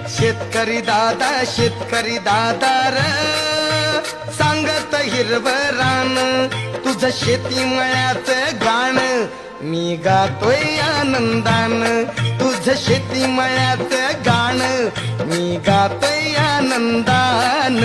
शेतकरी दादा र सांगत हिरवं रान तुझं शेती मळ्याचं गाण मी गातोय आनंदान तुझं शेती मळ्याचं गाण मी गातोय आनंदान